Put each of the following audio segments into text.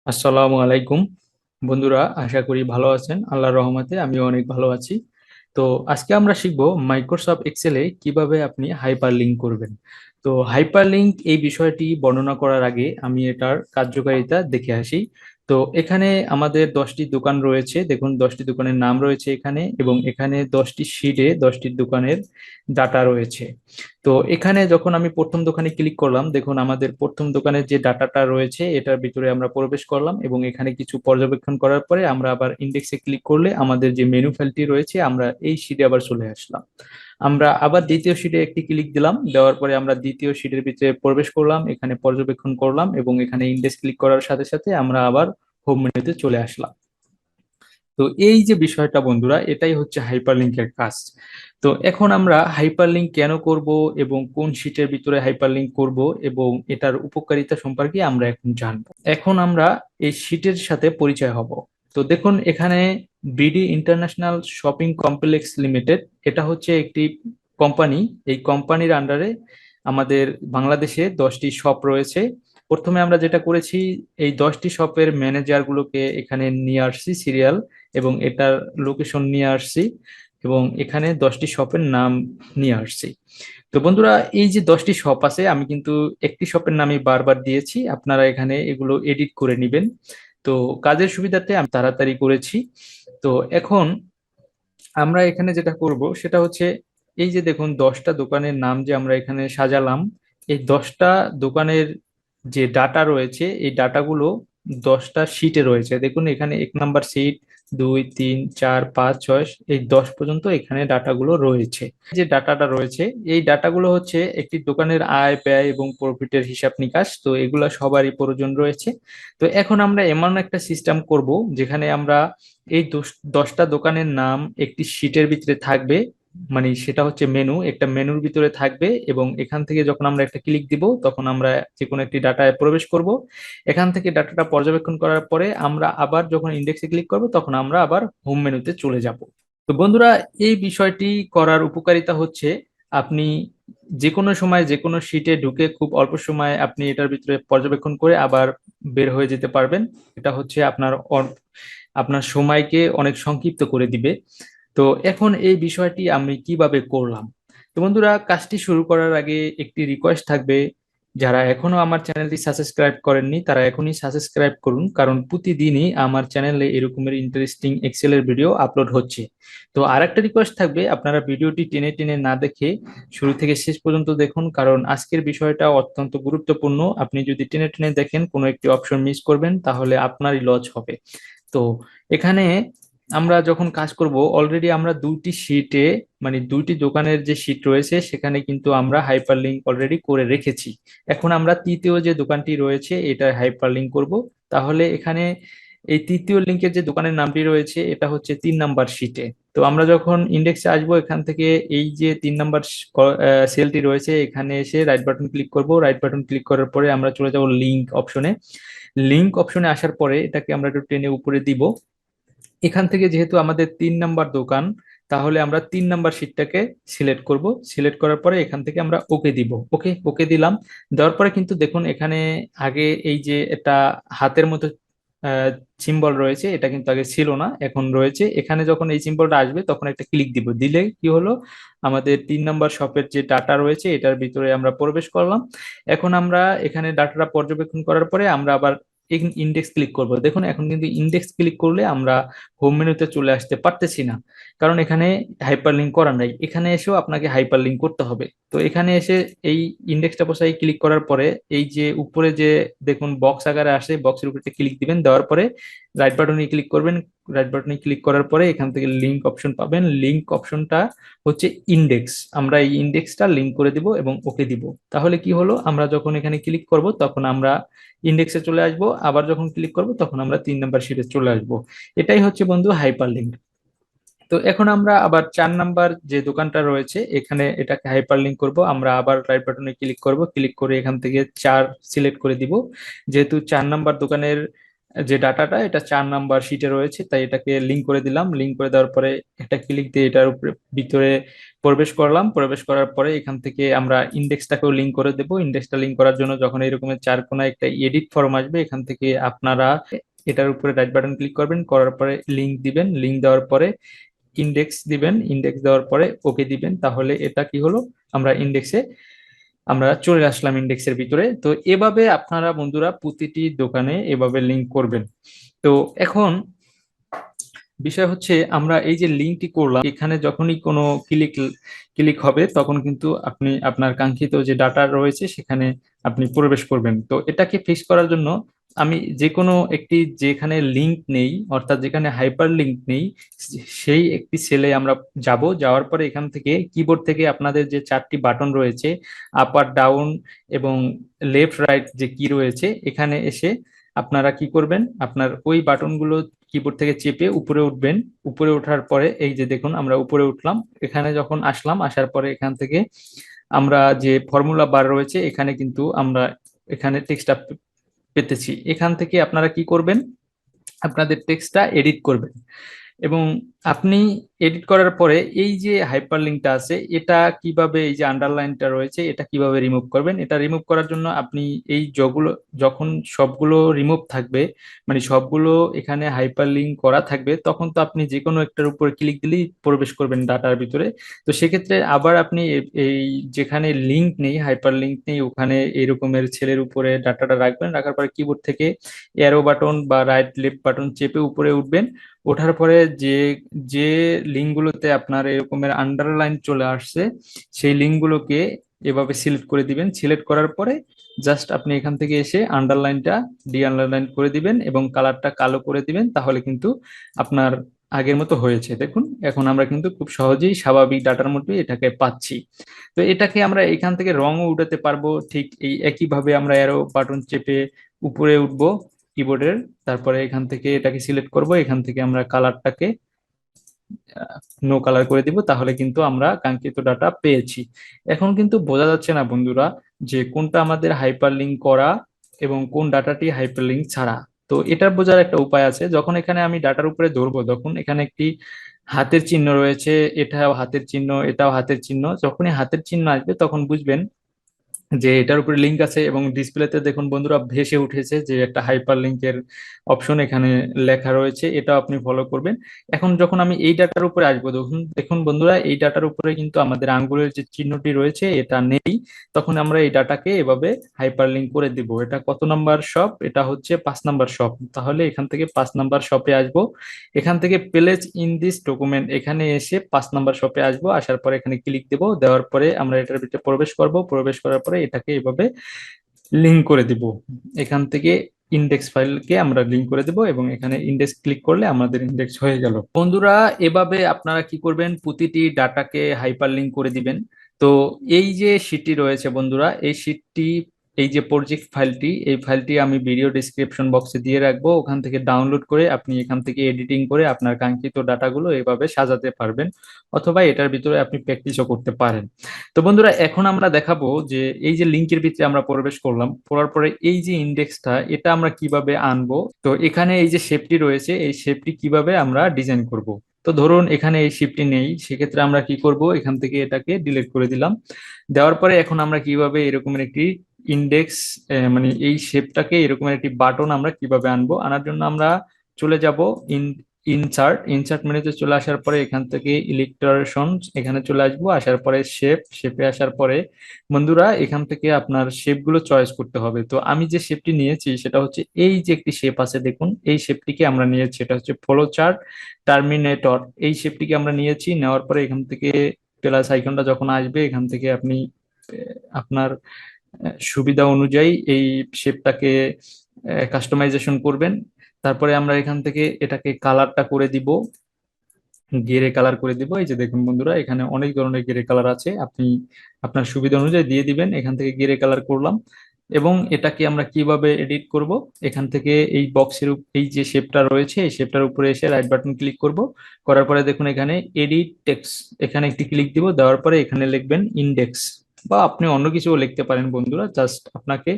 আসসালামু আলাইকুম বন্ধুরা, আশা করি ভালো আছেন। আল্লাহর রহমতে আমিও অনেক ভালো আছি। তো আজকে আমরা শিখব মাইক্রোসফট এক্সেলে কিভাবে আপনি হাইপার লিঙ্ক করবেন। তো হাইপার লিঙ্ক এই বিষয়টি বর্ণনা করার আগে আমি এটার কার্যকারিতা দেখে আসি। তো এখানে আমাদের 10টি দোকান রয়েছে, দেখুন 10টি দোকানের নাম রয়েছে এখানে, এবং এখানে 10টি শিটে 10টি দোকানের ডাটা রয়েছে। তো এখানে যখন আমি প্রথম দোকানে ক্লিক করলাম, দেখুন আমাদের প্রথম দোকানের যে ডাটাটা রয়েছে এটার ভিতরে আমরা প্রবেশ করলাম, এবং এখানে কিছু পর্যবেক্ষণ করার পরে আমরা আবার ইন্ডেক্সে ক্লিক করলে আমাদের যে মেনু ফাইলটি রয়েছে আমরা এই শিটে আবার চলে আসলাম। আমরা আবার দ্বিতীয় শিটে একটি ক্লিক দিলাম, দেওয়ার পরে আমরা দ্বিতীয় শিটের ভিতরে প্রবেশ করলাম, এখানে পর্যবেক্ষণ করলাম, এবং এখানে ইন্ডেক্স ক্লিক করার সাথে সাথে আমরা আবার হোম মেনুতে চলে আসলাম। তো এই যে বিষয়টা বন্ধুরা, এটাই হচ্ছে হাইপারলিংকের কাজ। তো এখন আমরা হাইপারলিংক কেন করব এবং কোন শীটের ভিতরে হাইপারলিংক করব এবং এটার উপকারিতা সম্পর্কে আমরা এখন জানবো। এখন আমরা এই শীটের সাথে পরিচয় হব। তো দেখুন এখানে BD international shopping complex limited, এটা হচ্ছে একটি কোম্পানি। এই কোম্পানির আন্ডারে আমাদের বাংলাদেশে 10টি শপ রয়েছে। প্রথমে আমরা যেটা করেছি, এই 10টি শপের ম্যানেজার গুলোকে এখানে নিয়ে আসছি সিরিয়াল, এবং এটার লোকেশন নিয়ে আসছি, এবং এখানে 10টি শপের নাম নিয়ে আসছি। তো বন্ধুরা, এই যে 10টি শপ আছে, আমি কিন্তু একটি শপের নামই বারবার দিয়েছি, আপনারা এখানে এগুলো এডিট করে নেবেন। তো কাজের সুবিধাতে আমি তাড়াতাড়ি করেছি। তো এখন আমরা এখানে যেটা করব সেটা হচ্ছে, এই যে দেখুন 10টা দোকানের নাম যে আমরা এখানে সাজালাম, এই 10টা দোকানের যে ডাটা রয়েছে এই ডাটাগুলো 10টা শিটে রয়েছে। দেখুন এখানে 1 নাম্বার শিট, 2, 3, 4, 5, 6, এই 10 পর্যন্ত এখানে ডাটাগুলো রয়েছে। যে ডাটাটা রয়েছে এই ডাটাগুলো হচ্ছে একটি দোকানের আয় ব্যয় এবং প্রফিটের হিসাব নিকাশ, তো এগুলো সবারই প্রয়োজন রয়েছে। তো এখন আমরা এমন একটা সিস্টেম করব যেখানে আমরা এই 10টা দোকানের নাম একটি শিটের ভিতরে থাকবে, মানে সেটা হচ্ছে মেনু, একটা মেনুর ভিতরে থাকবে, এবং এখান থেকে যখন আমরা একটা ক্লিক দিব তখন আমরা যে কোনো একটি ডাটায় প্রবেশ করব। এখান থেকে ডাটাটা পর্যবেক্ষণ করার পরে আমরা আবার যখন ইন্ডেক্সে ক্লিক করব তখন আমরা আবার হোম মেনুতে চলে যাব। তো বন্ধুরা, এই বিষয়টি করার উপকারিতা হচ্ছে, আপনি যে কোনো সময় যে কোনো শিটে ঢুকে খুব অল্প সময়ে আপনি এটার ভিতরে পর্যবেক্ষণ করে আবার বের হয়ে যেতে পারবেন। এটা হচ্ছে আপনার সময়কে অনেক সংক্ষিপ্ত করে দিবে। তো এখন এই বিষয়টি আমি কিভাবে করলাম। তো বন্ধুরা, কাজটি শুরু করার আগে একটি রিকোয়েস্ট থাকবে, যারা এখনো আমার চ্যানেলটি সাবস্ক্রাইব করেননি তারা এখনই সাবস্ক্রাইব করুন, কারণ প্রতিদিনই আমার চ্যানেলে এরকমের ইন্টারেস্টিং এক্সেলের ভিডিও আপলোড হচ্ছে। তো আরেকটা রিকোয়েস্ট থাকবে, আপনারা ভিডিওটি টেনে টেনে না দেখে শুরু থেকে শেষ পর্যন্ত দেখুন, কারণ আজকের বিষয়টা অত্যন্ত গুরুত্বপূর্ণ। আপনি যদি টেনে টেনে দেখেন কোনো একটি অপশন মিস করবেন তাহলে আপনারই লস হবে। তো এখানে আমরা যখন কাজ করব, অলরেডি আমরা দুইটি শিটে, মানে দুইটি দোকানের যে শিট রয়েছে সেখানে কিন্তু আমরা হাইপার লিঙ্ক অলরেডি করে রেখেছি। এখন আমরা তৃতীয় যে দোকানটি রয়েছে এটা হাইপার লিঙ্ক করব। তাহলে এখানে এই তৃতীয় লিঙ্কের যে দোকানের নামটি রয়েছে এটা হচ্ছে 3 নাম্বার শিটে। তো আমরা যখন ইন্ডেক্সে আসবো, এখান থেকে এই যে 3 নাম্বার সেলটি রয়েছে এখানে এসে রাইট বাটন ক্লিক করব। রাইট বাটন ক্লিক করার পরে আমরা চলে যাব লিঙ্ক অপশনে। লিঙ্ক অপশনে আসার পরে এটাকে আমরা একটু টেনে উপরে দিব। এখান থেকে যেহেতু আমাদের 3 নাম্বার দোকান, তাহলে আমরা 3 নাম্বার শিটটাকে সিলেক্ট করব। সিলেক্ট করার পরে এখান থেকে আমরা ওকে দিব। ওকে ওকে দিলাম। দেওয়ার পরে কিন্তু দেখুন এখানে আগে এই যে এটা হাতের মতো সিম্বল রয়েছে, এটা কিন্তু আগে ছিল না, এখন রয়েছে। এখানে যখন এই সিম্বলটা আসবে তখন একটা ক্লিক দিব, দিলে কি হলো, আমাদের 3 নাম্বার শপের যে ডাটা রয়েছে এটার ভিতরে আমরা প্রবেশ করলাম। এখন আমরা এখানে ডাটাটা পর্যবেক্ষণ করার পরে আমরা আবার ইন্ডেক্স ক্লিক করব। দেখুন এখন কিন্তু ইন্ডেক্স ক্লিক করলে আমরা হোম মেনুতে চলে আসতে পারতেছি না, কারণ এখানে হাইপারলিংক করা নাই। এখানে এসেও আপনাকে হাইপারলিংক করতে হবে। তো এখানে এসে এই ইন্ডেক্সটা বসাই ক্লিক করার পরে এই যে উপরে যে দেখুন বক্স আকারে আসে, বক্সের উপরে ক্লিক দিবেন, দেওয়ার পরে রাইট বাটনে ক্লিক করবেন। রাইট বাটনে ক্লিক করার পরে এখান থেকে লিংক অপশন পাবেন। লিংক অপশনটা হচ্ছে ইন্ডেক্স, আমরা এই ইন্ডেক্সটা লিংক করে দিব এবং ওকে দিব। তাহলে কি হলো, আমরা যখন এখানে ক্লিক করব তখন আমরা ইন্ডেক্সে চলে আসব, আবার যখন ক্লিক করব তখন আমরা 3 নাম্বার শিটে চলে আসব। এটাই হচ্ছে বন্ধু হাইপারলিংক। তো এখন আমরা আবার 4 নাম্বার যে দোকানটা রয়েছে এখানে এটাকে হাইপারলিংক করব। আমরা আবার রাইট বাটনে ক্লিক করব, ক্লিক করে এখান থেকে 4 সিলেক্ট করে দিব। যেহেতু 4 নাম্বার দোকানের যে ডাটাটা এটা 4 নাম্বার শিটে রয়েছে, তাই এটাকে লিঙ্ক করে দিলাম। লিঙ্ক করে দেওয়ার পরে একটা ক্লিক দিয়ে এটার উপরে ভিতরে প্রবেশ করলাম। প্রবেশ করার পরে এখান থেকে আমরা ইন্ডেক্সটাকেও লিঙ্ক করে দেবো। ইন্ডেক্সটা লিঙ্ক করার জন্য যখন এরকমের চার কোনায় একটা এডিট ফর্ম আসবে, এখান থেকে আপনারা এটার উপরে রাইট বাটন ক্লিক করবেন, করার পরে লিঙ্ক দিবেন। লিঙ্ক দেওয়ার পরে ইন্ডেক্স দিবেন। ইন্ডেক্স দেওয়ার পরে ওকে দিবেন। তাহলে এটা কি হলো, আমরা ইন্ডেক্সে আমরা চলে আসলাম ইন্ডেক্সের ভিতরে। তো এভাবে আপনারা বন্ধুরা প্রতিটি দোকানে এভাবে লিংক করবেন। তো এখন বিষয় হচ্ছে, আমরা এই যে লিঙ্কটি করলাম, এখানে যখনই কোনো ক্লিক ক্লিক হবে তখন কিন্তু আপনি আপনার কাঙ্ক্ষিত যে ডাটা রয়েছে সেখানে আপনি প্রবেশ করবেন। তো এটাকে ফিক্স করার জন্য আমি যে কোনো একটি, যেখানে লিঙ্ক নেই অর্থাৎ যেখানে হাইপার লিঙ্ক নেই, সেই একটি সেলে আমরা যাব। যাওয়ার পরে এখান থেকে কিবোর্ড থেকে আপনাদের যে চারটি বাটন রয়েছে, আপার ডাউন এবং লেফট রাইট যে কি রয়েছে, এখানে এসে আপনারা কি করবেন, আপনার ওই বাটনগুলো কিবোর্ড থেকে চেপে উপরে উঠবেন। উপরে ওঠার পরে এই যে দেখুন আমরা উপরে উঠলাম। এখানে যখন আসলাম, আসার পরে এখান থেকে আমরা যে ফর্মুলা বার রয়েছে, এখানে কিন্তু আমরা এখানে টেক্সটটা পেতেছি। এখান থেকে আপনারা কি করবেন, আপনাদের টেক্সটটা এডিট করবেন। এবং আপনি এডিট করার পরে এই যে হাইপার লিঙ্কটা আছে, এটা কিভাবে, এই যে আন্ডারলাইনটা রয়েছে, এটা কিভাবে রিমুভ করবেন। এটা রিমুভ করার জন্য আপনি এই যেগুলো, যখন সবগুলো রিমুভ থাকবে, মানে সবগুলো এখানে হাইপার লিঙ্ক করা থাকবে, তখন তো আপনি যে কোনো একটার উপর ক্লিক দিলেই প্রবেশ করবেন ডাটার ভিতরে। তো সেক্ষেত্রে আবার আপনি এই যেখানে লিঙ্ক নেই, হাইপার লিঙ্ক নেই, ওখানে এরকমের ছেলের উপরে ডাটাটা রাখবেন। রাখার পরে কিবোর্ড থেকে অ্যারো বাটন বা রাইট লেফট বাটন চেপে উপরে উঠবেন। ওঠার পরে যে যে লিঙ্কগুলোতে আপনার এরকমের আন্ডারলাইন চলে আসছে, সেই লিঙ্কগুলোকে এভাবে সিলেক্ট করে দিবেন। সিলেক্ট করার পরে জাস্ট আপনি এখান থেকে এসে আন্ডারলাইনটা ডি আন্ডারলাইন করে দিবেন এবং কালারটা কালো করে দিবেন। তাহলে কিন্তু আপনার আগের মতো হয়েছে। দেখুন এখন আমরা কিন্তু খুব সহজেই স্বাভাবিক ডাটার মধ্যে এটাকে পাচ্ছি। তো এটাকে আমরা এখান থেকে রঙও উঠাতে পারবো, ঠিক এই একইভাবে আমরা অ্যারো বাটন চেপে উপরে উঠবো কিবোর্ডের। তারপরে এখান থেকে এটাকে সিলেক্ট করব, এখান থেকে আমরা কালারটাকে নো কালার করে দিব। তাহলে কিন্তু আমরা কাঙ্ক্ষিত ডাটা পেয়েছি। এখন কিন্তু বোঝা যাচ্ছে না বন্ধুরা যে কোনটা আমাদের হাইপার লিঙ্ক করা এবং কোন ডাটাটি হাইপার লিঙ্ক ছাড়া। তো এটা বোঝার একটা উপায় আছে। যখন এখানে আমি ডাটার উপরে ধরবো, তখন এখানে একটি হাতের চিহ্ন রয়েছে, এটাও হাতের চিহ্ন, এটাও হাতের চিহ্ন। যখনই হাতের চিহ্ন আসবে তখন বুঝবেন যে এটার উপরে লিঙ্ক আছে। এবং ডিসপ্লেতে দেখুন বন্ধুরা ভেসে উঠেছে যে একটা হাইপার লিঙ্কের অপশন এখানে লেখা রয়েছে, এটাও আপনি ফলো করবেন। এখন যখন আমি এই ডাটার উপরে আসবো, দেখুন দেখুন বন্ধুরা এই ডাটার উপরে কিন্তু আমাদের আঙ্গুলের যে চিহ্নটি রয়েছে এটা নেই। তখন আমরা এই ডাটাকে এভাবে হাইপার লিঙ্ক করে দিব। এটা কত নাম্বার শপ, এটা হচ্ছে 5 নাম্বার শপ। তাহলে এখান থেকে 5 নাম্বার শপে আসবো। এখান থেকে প্লেস ইন দিস ডকুমেন্ট, এখানে এসে 5 নাম্বার শপে আসবো। আসার পরে এখানে ক্লিক দেবো। দেওয়ার পরে আমরা এটার ভিতরে প্রবেশ করব। প্রবেশ করার পরে এটাকে এভাবে লিঙ্ক করে দিব। এখান থেকে ইন্ডেক্স ফাইলকে আমরা লিঙ্ক করে দেব এবং এখানে ইন্ডেক্স ক্লিক করলে আমাদের ইন্ডেক্স হয়ে গেল। বন্ধুরা এভাবে আপনারা কি করবেন, প্রতিটি ডাটাকে হাইপার লিঙ্ক করে দিবেন। তো এই যে শীটটি রয়েছে বন্ধুরা, এই শীটটি, এই যে প্রজেক্ট ফাইলটি, এই ফাইলটি আমি ভিডিও ডিসক্রিপশন বক্সে দিয়ে রাখবো। ওখান থেকে ডাউনলোড করে আপনি এখান থেকে এডিটিং করে আপনার কাঙ্ক্ষিত ডাটাগুলো এভাবে সাজাতে পারবেন, অথবা এটার ভিতরে আপনি প্র্যাকটিসও করতে পারেন। তো বন্ধুরা এখন আমরা দেখাবো যে এই যে লিঙ্কের ভিতরে আমরা প্রবেশ করলাম, করার পরে এই যে ইন্ডেক্সটা এটা আমরা কিভাবে আনবো। তো এখানে এই যে শেপটি রয়েছে, এই শেপটি কিভাবে আমরা ডিজাইন করব। তো ধরুন এখানে এই শেপটি নেই, সেক্ষেত্রে আমরা কি করব, এখান থেকে এটাকে ডিলিট করে দিলাম। দেওয়ার পরে এখন আমরা কিভাবে এরকমের একটি ইন্ডেক্স, মানে এই শেপটাকে এরকমের একটি বাটন আমরা কিভাবে আনবো। আনার জন্য আমরা চলে যাব ইন ইনসার্ট ইনসার্ট মেনুতে চলে আসার পরে এখান থেকে ইলিস্ট্রেশন এখানে চলে আসবো। আসার পরে শেপে আসার পরে বন্ধুরা এখান থেকে আপনার শেপগুলো চয়েস করতে হবে। তো আমি যে শেপটি নিয়েছি সেটা হচ্ছে এই যে একটি শেপ আছে দেখুন, এই শেপটিকে আমরা নিয়েছি। এটা হচ্ছে ফ্লো চার্ট টার্মিনেটর। এই শেপটিকে আমরা নিয়েছি। নেওয়ার পরে এখান থেকে প্লাস আইকনটা যখন আসবে, এখান থেকে আপনি আপনার সুবিধা অনুযায়ী এই শেপটাকে কাস্টমাইজেশন করবেন। তারপরে আমরা এখান থেকে এটাকে কালারটা করে দিব, গেরে কালার করে দিব। এই যে দেখুন বন্ধুরা এখানে অনেক ধরনের গেরে কালার আছে, আপনি আপনার সুবিধা অনুযায়ী দিয়ে দিবেন। এখান থেকে গেরে কালার করলাম। এবং এটাকে আমরা কিভাবে এডিট করব, এখান থেকে এই বক্সের এই যে শেপটা রয়েছে, এই শেপটার উপরে এসে রাইট বাটন ক্লিক করব। করার পরে দেখুন এখানে এডিট টেক্সট, এখানে একটি ক্লিক দিব। দেওয়ার পরে এখানে লিখবেন ইন্ডেক্স, বা আপনি অন্য কিছুও লিখতে পারেন বন্ধুরা। জাস্ট আপনাকে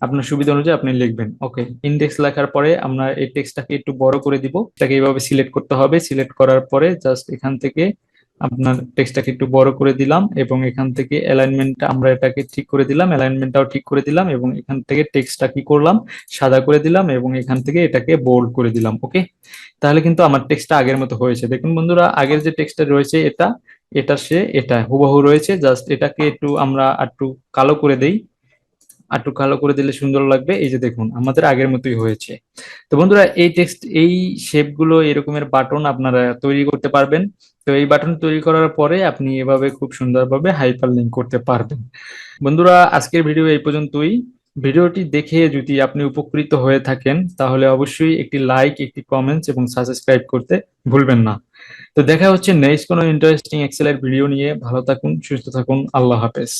আপনার সুবিধা অনুযায়ী আপনি লিখবেন। ওকে, ইন্ডেক্স লেখার পরে আমরা এই টেক্সটটাকে একটু বড় করে দিব। এটাকে এইভাবে সিলেক্ট করতে হবে। সিলেক্ট করার পরে জাস্ট এখান থেকে আপনার টেক্সটটাকে একটু বড় করে দিলাম, এবং এখান থেকে অ্যালাইনমেন্টটা আমরা এটাকে ঠিক করে দিলাম, অ্যালাইনমেন্টটাও ঠিক করে দিলাম, এবং এখান থেকে টেক্সটটা কি করলাম, সাদা করে দিলাম, এবং এখান থেকে এটাকে বোল্ড করে দিলাম। ওকে, তাহলে কিন্তু আমার টেক্সটটা আগের মতো হয়েছে। দেখুন বন্ধুরা, আগের যে টেক্সটটা রয়েছে এটা, এটা হুবহু রয়েছে, জাস্ট এটাকে একটু আমরা একটু কালো করে দেই। একটু কালো করে দিলে সুন্দর লাগবে। এই যে দেখুন, আমাদের আগের মতোই হয়েছে। তো বন্ধুরা, এই শেপ গুলো, এরকমের বাটন আপনারা তৈরি করতে পারবেন। তো এই বাটন তৈরি করার পরে আপনি এভাবে খুব সুন্দরভাবে হাইপার লিঙ্ক করতে পারবেন। বন্ধুরা, আজকের ভিডিও এই পর্যন্তই। ভিডিওটি দেখে যদি আপনি উপকৃত হয়ে থাকেন, তাহলে অবশ্যই একটি লাইক, একটি কমেন্টস এবং সাবস্ক্রাইব করতে ভুলবেন না। তো দেখা হচ্ছে নেক্সট কোনো ইন্টারেস্টিং এক্সেলের ভিডিও নিয়ে। ভালো থাকুন, সুস্থ থাকুন, আল্লাহ হাফেজ।